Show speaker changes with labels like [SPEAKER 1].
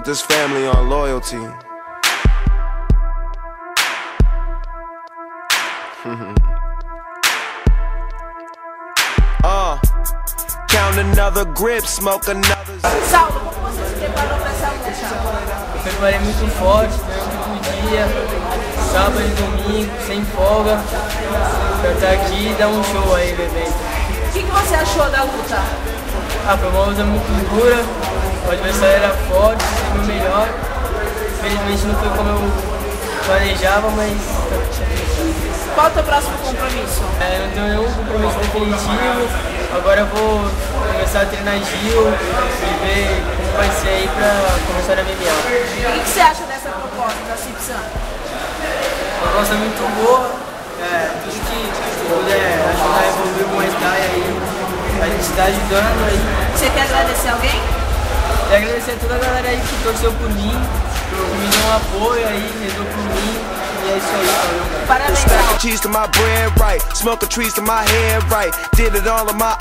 [SPEAKER 1] built this family on loyalty. Count another grip, smoke another.
[SPEAKER 2] Saulo, como você se preparou para essa luta?
[SPEAKER 3] Eu preparei muito forte, todo dia, sábado e domingo, sem folga, pra estar aqui e dar um show aí no evento.
[SPEAKER 2] O que você achou da luta?
[SPEAKER 3] Foi uma luta muito dura, o adversário era forte, foi o melhor. Infelizmente não foi como eu planejava, mas...
[SPEAKER 2] Qual é o teu próximo compromisso?
[SPEAKER 3] Não tenho nenhum compromisso definitivo, agora eu vou começar a treinar Gil e ver como vai ser aí pra começar a MMA.
[SPEAKER 2] O que você acha dessa proposta da Cipsan?
[SPEAKER 3] Uma proposta muito boa, tudo que puder ajudar a evoluir o Muay Thai aí, a gente está ajudando aí.
[SPEAKER 2] Você quer agradecer alguém?
[SPEAKER 3] Quero agradecer a toda a galera aí que torceu por mim, que me deu um apoio aí, rezou por mim. E é isso aí, valeu.
[SPEAKER 2] Parabéns,
[SPEAKER 1] Stack
[SPEAKER 2] Saulo.
[SPEAKER 1] of cheese to my bread, right? Smoking trees to my head, right? Did it all of my